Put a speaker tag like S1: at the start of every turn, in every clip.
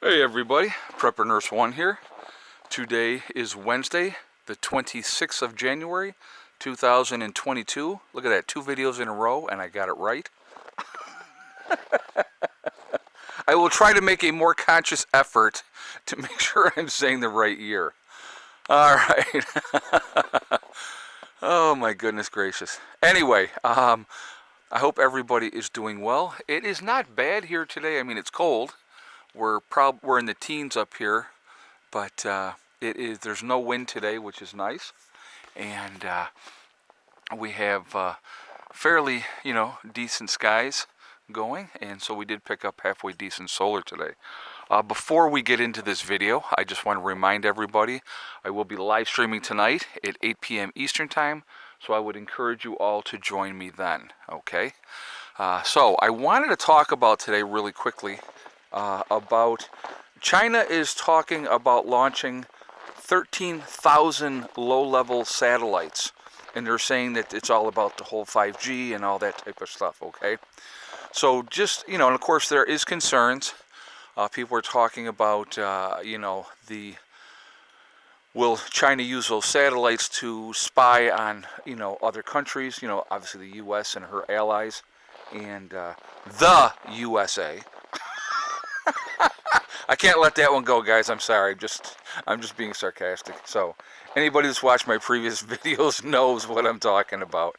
S1: Hey everybody, Prepper Nurse 1 here. Today is Wednesday, the 26th of January, 2022. Look at that, 2 videos in a row and I got it right. I will try to make a more conscious effort to make sure I'm saying the right year. Alright. Oh my goodness gracious. Anyway, I hope everybody is doing well. It is not bad here today. I mean, it's cold. We're in the teens up here, but there's no wind today, which is nice, and we have fairly decent skies going, and so we did pick up halfway decent solar today. Before we get into this video, I just want to remind everybody I will be live streaming tonight at 8 p.m. Eastern Time, so I would encourage you all to join me then, okay? So I wanted to talk about today really quickly about China is talking about launching 13,000 low-level satellites, and they're saying that it's all about the whole 5G and all that type of stuff, okay? So just, and of course there is concerns. People are talking about, will China use those satellites to spy on, other countries, obviously the U.S. and her allies, and the USA. I can't let that one go, guys. I'm sorry. I'm just being sarcastic. So anybody that's watched my previous videos knows what I'm talking about.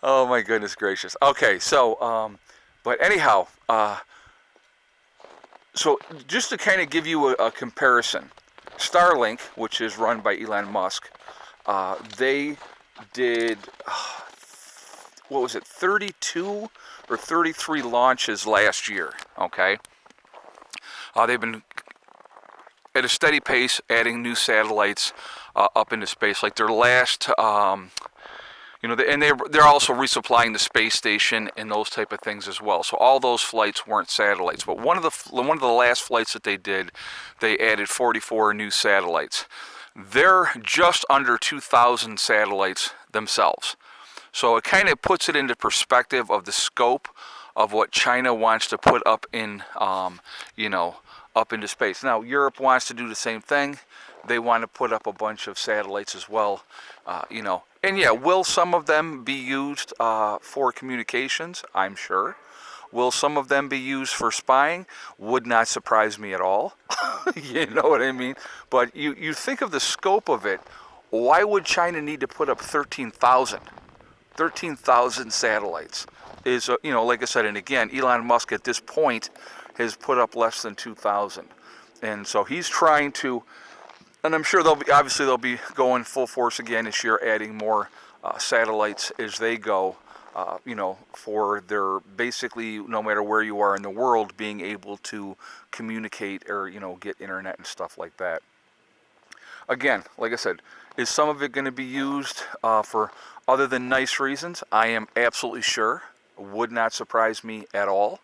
S1: Oh my goodness gracious. Okay, so but anyhow, so just to kind of give you a comparison, Starlink, which is run by Elon Musk, they did what was it, 32 or 33 launches last year. Okay. They've been at a steady pace adding new satellites up into space. Like their last, and they're also resupplying the space station and those type of things as well. So all those flights weren't satellites, but one of the last flights that they did, they added 44 new satellites. They're just under 2,000 satellites themselves. So it kind of puts it into perspective of the scope of what China wants to put up in, up into space. Now, Europe wants to do the same thing. They want to put up a bunch of satellites as well, And yeah, will some of them be used for communications? I'm sure. Will some of them be used for spying? Would not surprise me at all. You know what I mean? But you think of the scope of it. Why would China need to put up 13,000? 13,000 satellites is, like I said, and again, Elon Musk at this point has put up less than 2,000. And so he's trying to, and I'm sure they'll be going full force again this year, adding more satellites as they go, for their, basically, no matter where you are in the world, being able to communicate or, get internet and stuff like that. Again, like I said, is some of it going to be used for other than nice reasons? I am absolutely sure. Would not surprise me at all.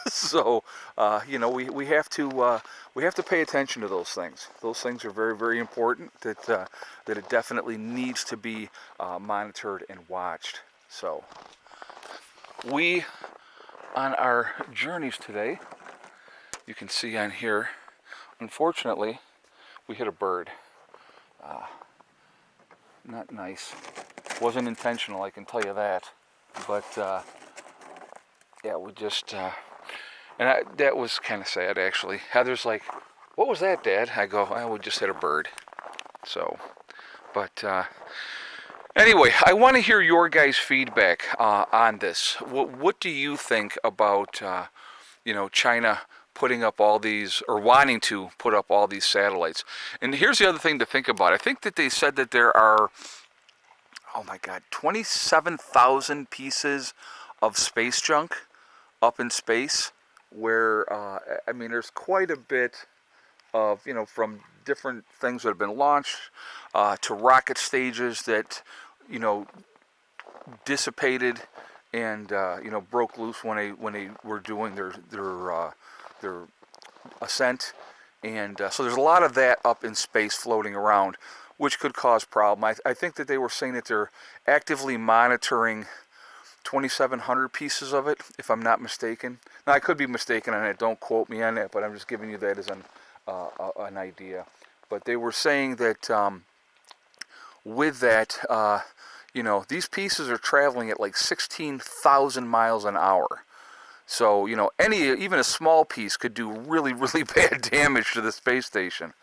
S1: So, we have to pay attention to those things. Those things are very, very important. That it definitely needs to be monitored and watched. So, we on our journeys today, you can see on here, unfortunately, we hit a bird. Not nice. Wasn't intentional, I can tell you that. But yeah, we just that was kind of sad actually. Heather's like, "What was that, Dad?" I go, "Oh, we just hit a bird." So, but anyway, I want to hear your guys' feedback on this. What do you think about China putting up all these, or wanting to put up all these satellites? And here's the other thing to think about. I think that they said that there are, oh my God, 27,000 pieces of space junk up in space, where, there's quite a bit of, from different things that have been launched to rocket stages that, dissipated and, broke loose when they were doing their ascent. And so there's a lot of that up in space floating around, which could cause problem. I think that they were saying that they're actively monitoring 2,700 pieces of it, if I'm not mistaken. Now, I could be mistaken on it. Don't quote me on that, but I'm just giving you that as an idea. But they were saying that with that, these pieces are traveling at like 16,000 miles an hour. So, even a small piece could do really, really bad damage to the space station.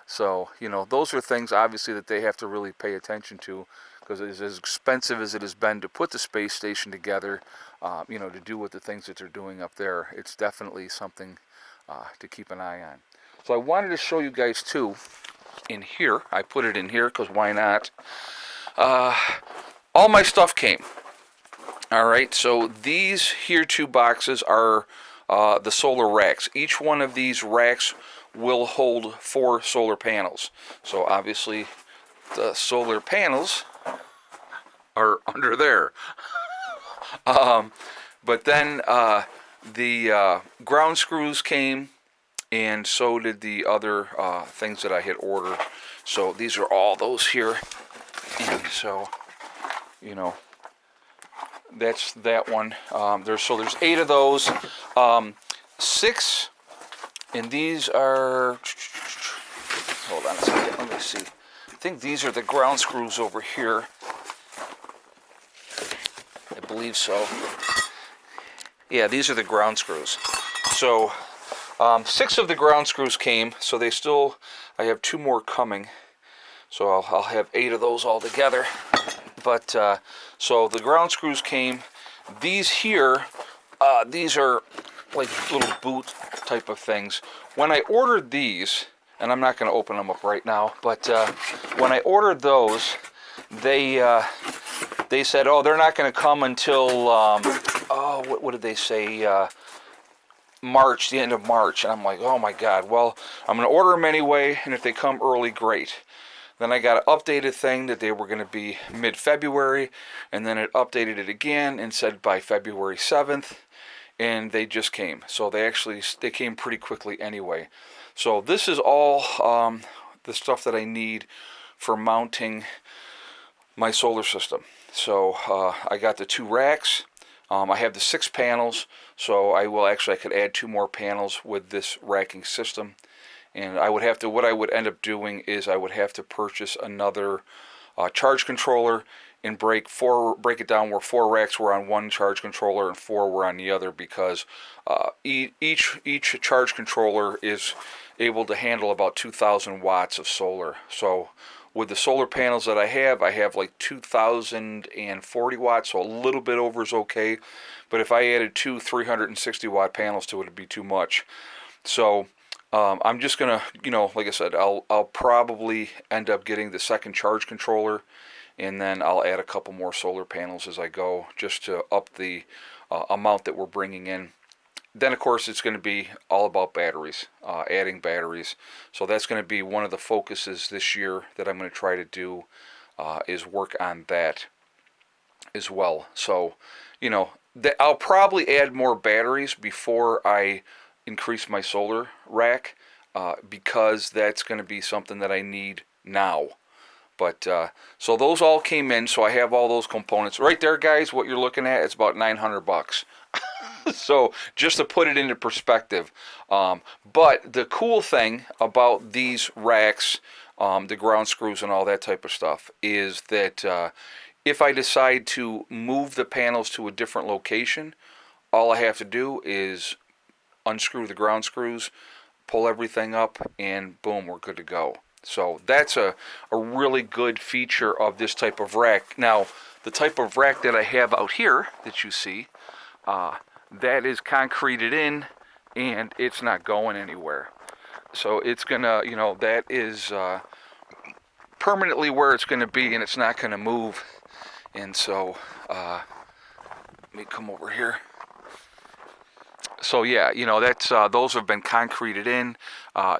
S1: So, those are things, obviously, that they have to really pay attention to, because it's as expensive as it has been to put the space station together, to do with the things that they're doing up there. It's definitely something to keep an eye on. So I wanted to show you guys, too, in here. I put it in here because why not? All my stuff came. All right, so these here 2 boxes are the solar racks. Each one of these racks will hold 4 solar panels. So obviously the solar panels are under there. But then the ground screws came, and so did the other things that I had ordered. So these are all those here. And so, that's that one. There's 8 of those. 6, and these are, hold on a second, let me see. I think these are the ground screws over here. I believe so. Yeah, these are the ground screws. So 6 of the ground screws came, so I have 2 more coming. So I'll have 8 of those all together. But, so the ground screws came. These here, these are like little boot type of things. When I ordered these, and I'm not going to open them up right now, but when I ordered those, they said, oh, they're not going to come until, what did they say, March, the end of March. And I'm like, oh my God, well, I'm going to order them anyway, and if they come early, great. Then I got an updated thing that they were going to be mid-February, and then it updated it again and said by February 7th, and they just came. So they came pretty quickly anyway. So this is all the stuff that I need for mounting my solar system. So I got the 2 racks. I have the 6 panels, so I could add 2 more panels with this racking system. And what I would end up doing is I would have to purchase another charge controller and break it down where 4 racks were on one charge controller and 4 were on the other, because each charge controller is able to handle about 2,000 watts of solar. So with the solar panels that I have like 2,040 watts, so a little bit over is okay. But if I added 2 360 watt panels to it, it'd be too much. So I'm just gonna, like I said, I'll probably end up getting the second charge controller, and then I'll add a couple more solar panels as I go, just to up the amount that we're bringing in. Then, of course, it's going to be all about batteries, adding batteries. So that's going to be one of the focuses this year that I'm going to try to do, is work on that as well. So, I'll probably add more batteries before I increase my solar rack, because that's going to be something that I need now. But so those all came in, so I have all those components right there, guys. What you're looking at, it's about $900. So just to put it into perspective, but the cool thing about these racks, the ground screws and all that type of stuff, is that if I decide to move the panels to a different location, all I have to do is unscrew the ground screws, pull everything up, and boom, we're good to go. So that's a really good feature of this type of rack. Now, the type of rack that I have out here that you see, that is concreted in, and it's not going anywhere. So it's gonna, that is permanently where it's gonna be, and it's not gonna move. And so, let me come over here. So yeah, that's those have been concreted in.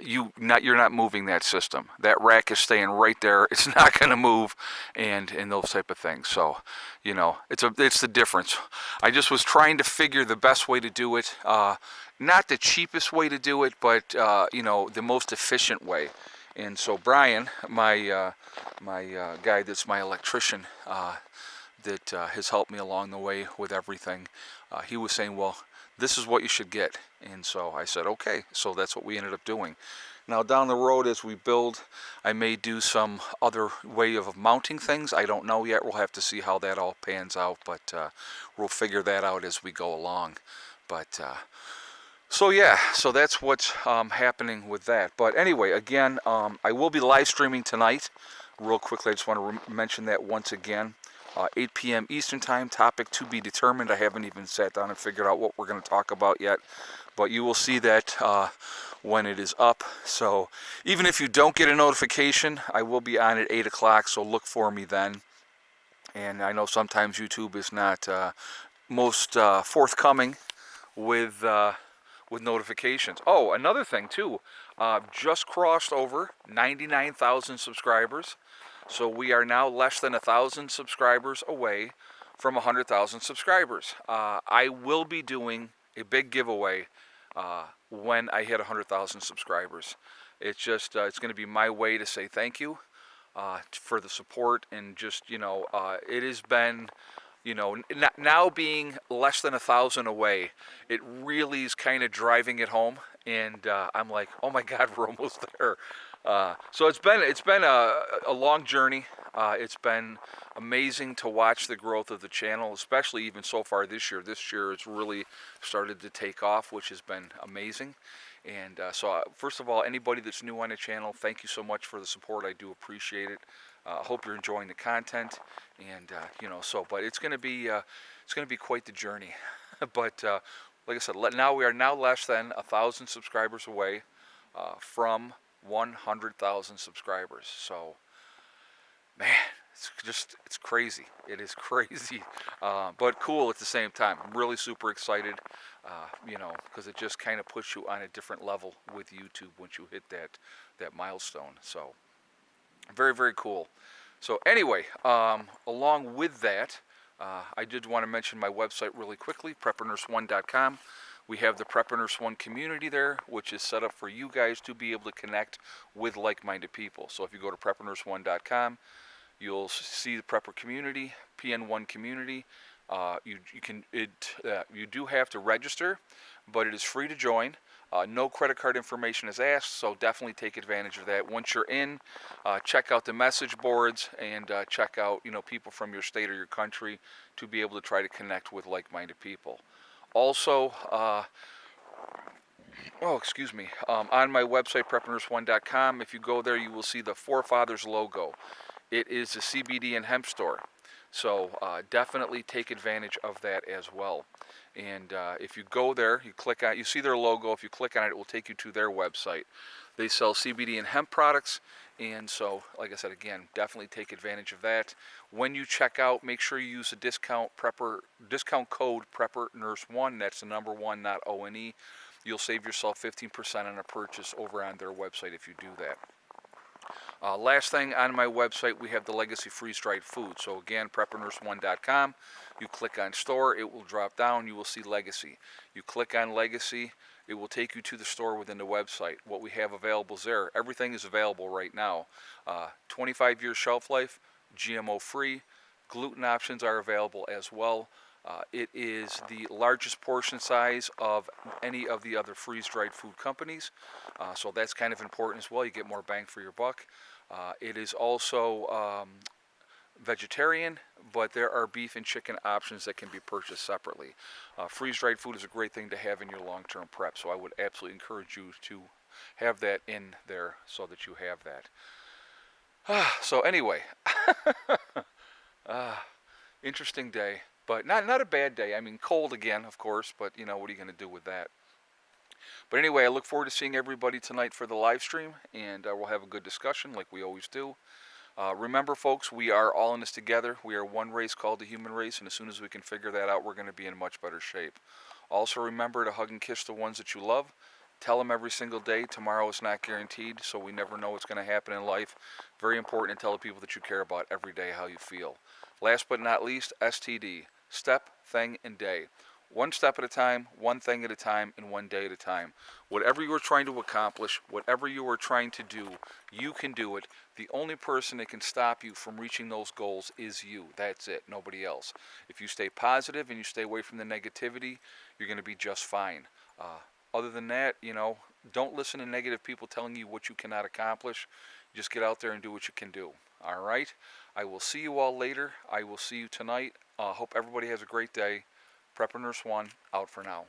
S1: You're not moving that system. That rack is staying right there. It's not going to move, and those type of things. So, it's the difference. I just was trying to figure the best way to do it. Not the cheapest way to do it, but the most efficient way. And so Brian, my guy that's my electrician, that has helped me along the way with everything. He was saying, well, this is what you should get. And so I said, okay. So that's what we ended up doing. Now down the road as we build, I may do some other way of mounting things. I don't know yet. We'll have to see how that all pans out, but we'll figure that out as we go along. But so yeah, so that's what's happening with that. But anyway, again, I will be live streaming tonight. Real quickly, I just want to mention that once again. 8 p.m. Eastern Time, topic to be determined. I haven't even sat down and figured out what we're going to talk about yet, but you will see that when it is up. So even if you don't get a notification, I will be on at 8 o'clock, so look for me then. And I know sometimes YouTube is not most forthcoming with notifications. Oh, another thing too, just crossed over 99,000 subscribers. So we are now less than 1,000 subscribers away from 100,000 subscribers. I will be doing a big giveaway when I hit 100,000 subscribers. It's just it's going to be my way to say thank you for the support, and just it has been, now being less than 1,000 away, it really is kind of driving it home, and I'm like, oh my God, we're almost there. So it's been a long journey. It's been amazing to watch the growth of the channel, especially even so far this year. This year it's really started to take off, which has been amazing. And so first of all, anybody that's new on the channel, thank you so much for the support. I do appreciate it. I hope you're enjoying the content, and but it's going to be quite the journey. But like I said, now we are now less than 1,000 subscribers away from 100,000 subscribers. So, man, it's crazy. It is crazy, but cool at the same time. I'm really super excited, because it just kind of puts you on a different level with YouTube once you hit that milestone. So, very, very cool. So anyway, along with that, I did want to mention my website really quickly, preppernurse1.com. We have the Prepper Nurse One community there, which is set up for you guys to be able to connect with like-minded people. So if you go to preppernurse1.com, you'll see the Prepper community, PN1 community. You do have to register, but it is free to join. No credit card information is asked, so definitely take advantage of that. Once you're in, check out the message boards, and check out people from your state or your country to be able to try to connect with like-minded people. Also, on my website, preppernurse1.com, if you go there, you will see the Forefathers logo. It is a CBD and hemp store, so definitely take advantage of that as well. And if you go there, you see their logo. If you click on it, it will take you to their website. They sell CBD and hemp products, and so, like I said, again, definitely take advantage of that. When you check out, make sure you use the discount code PrepperNurse1. That's the number 1, not O-N-E. You'll save yourself 15% on a purchase over on their website if you do that. Last thing, on my website, we have the Legacy freeze-dried food. So again, preppernurse1.com. You click on store, it will drop down. You will see Legacy. You click on Legacy, it will take you to the store within the website. What we have available is there. Everything is available right now. 25-year shelf life, GMO-free. Gluten options are available as well. It is the largest portion size of any of the other freeze-dried food companies, so that's kind of important as well. You get more bang for your buck. It is also vegetarian, but there are beef and chicken options that can be purchased separately. Freeze-dried food is a great thing to have in your long-term prep, so I would absolutely encourage you to have that in there so that you have that. So anyway, interesting day. But not a bad day. I mean, cold again, of course, but what are you going to do with that? But anyway, I look forward to seeing everybody tonight for the live stream, and we'll have a good discussion like we always do. Remember, folks, we are all in this together. We are one race called the human race, and as soon as we can figure that out, we're going to be in much better shape. Also, remember to hug and kiss the ones that you love. Tell them every single day. Tomorrow is not guaranteed, so we never know what's going to happen in life. Very important to tell the people that you care about every day how you feel. Last but not least, STD. Step, thing, and day. one step at a time, one thing at a time, and one day at a time. Whatever you are trying to accomplish, whatever you are trying to do, you can do it. The only person that can stop you from reaching those goals is you. That's it, nobody else. If you stay positive and you stay away from the negativity, you're going to be just fine. Other than that, don't listen to negative people telling you what you cannot accomplish. Just get out there and do what you can do. All right? I will see you all later. I will see you tonight. Hope everybody has a great day. Prepper Nurse 1, out for now.